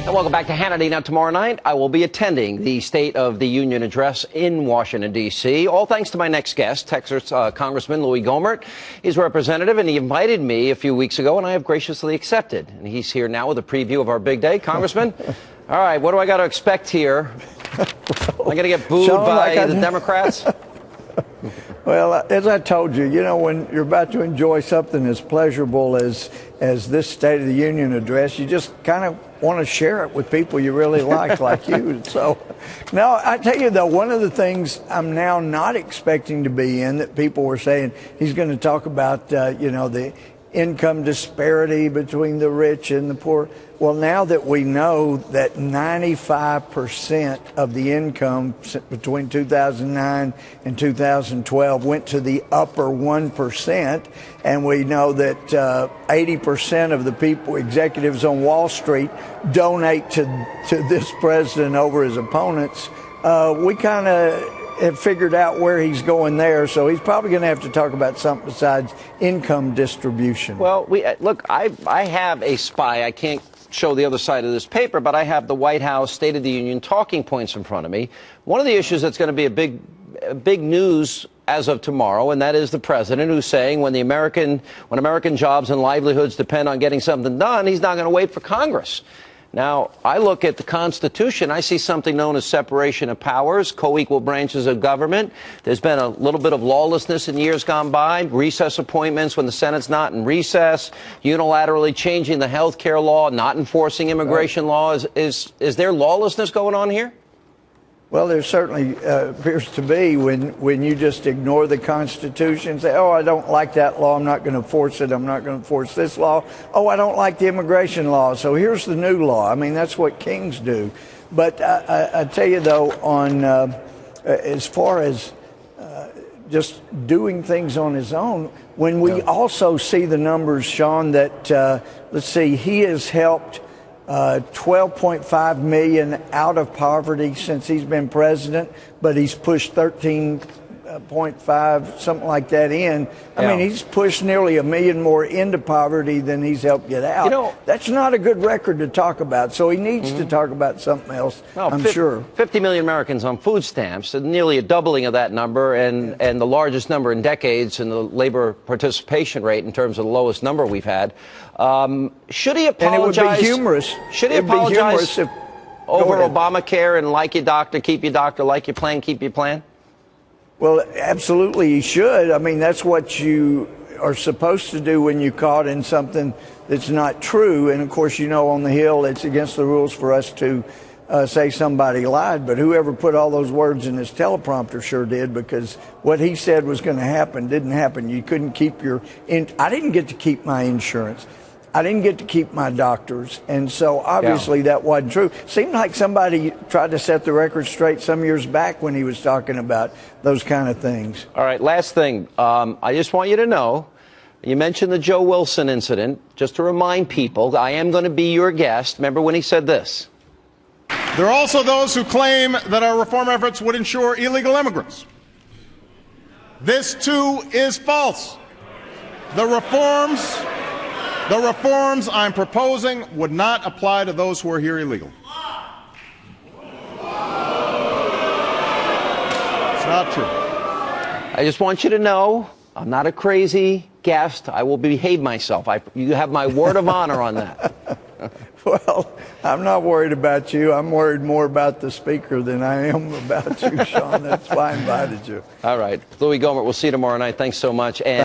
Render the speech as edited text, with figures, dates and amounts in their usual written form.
And welcome back to Hannity. Now, tomorrow night, I will be attending the State of the Union address in Washington, D.C., all thanks to my next guest, Texas Congressman Louie Gohmert. He's a representative, and he invited me a few weeks ago, and I have graciously accepted. And he's here now with a preview of our big day. Congressman, all right, what do I got to expect here? Am I going to get booed by the Democrats? Well, as I told you, you know, when you're about to enjoy something as pleasurable as this State of the Union address, you just kind of want to share it with people you really like you. So, now, I tell you, though, one of the things I'm now not expecting to be in that people were saying he's going to talk about, you know, the income disparity between the rich and the poor. Well, now that we know that 95% of the income between 2009 and 2012 went to the upper 1%, and we know that 80% of the people, executives on Wall Street, donate to this president over his opponents, we kind of have figured out where he's going there, so he's probably going to have to talk about something besides income distribution. Well, look, I have a spy. I can't show the other side of this paper, but I have the White House State of the Union talking points in front of me. One of the issues that's going to be a big news as of tomorrow, and that is the president who's saying when American jobs and livelihoods depend on getting something done, he's not going to wait for Congress. Now, I look at the Constitution, I see something known as separation of powers, co-equal branches of government. There's been a little bit of lawlessness in years gone by, recess appointments when the Senate's not in recess, unilaterally changing the health care law, not enforcing immigration law. Is there lawlessness going on here? Well, there certainly appears to be when you just ignore the Constitution and say, oh, I don't like that law, I'm not going to enforce it, I'm not going to enforce this law. Oh, I don't like the immigration law, so here's the new law. I mean, that's what kings do. But I tell you, though, on as far as just doing things on his own, when we also see the numbers, Sean, that, let's see, he has helped 12.5 million out of poverty since he's been president, but he's pushed 13.5, something like that in. I mean, he's pushed nearly 1 million more into poverty than he's helped get out. You know, that's not a good record to talk about, so he needs to talk about something else, I'm sure. 50 million Americans on food stamps, nearly a doubling of that number, and the largest number in decades in the labor participation rate in terms of the lowest number we've had. Should he apologize? And it would be humorous. Should he apologize over Obamacare and like your doctor, keep your doctor, like your plan, keep your plan? Well, absolutely he should. I mean, that's what you are supposed to do when you're caught in something that's not true. And, of course, you know, on the Hill, it's against the rules for us to say somebody lied. But whoever put all those words in his teleprompter sure did, because what he said was going to happen didn't happen. You couldn't keep your I didn't get to keep my insurance. I didn't get to keep my doctors, and so obviously that wasn't true. Seemed like somebody tried to set the record straight some years back when he was talking about those kind of things. All right, last thing. I just want you to know, you mentioned the Joe Wilson incident. Just to remind people, I am going to be your guest. Remember when he said this? There are also those who claim that our reform efforts would ensure illegal immigrants. This, too, is false. The reforms I'm proposing would not apply to those who are here illegally. It's not true. I just want you to know I'm not a crazy guest. I will behave myself. You have my word of honor on that. Well, I'm not worried about you. I'm worried more about the speaker than I am about you, Sean. That's why I invited you. All right. Louie Gohmert, we'll see you tomorrow night. Thanks so much. And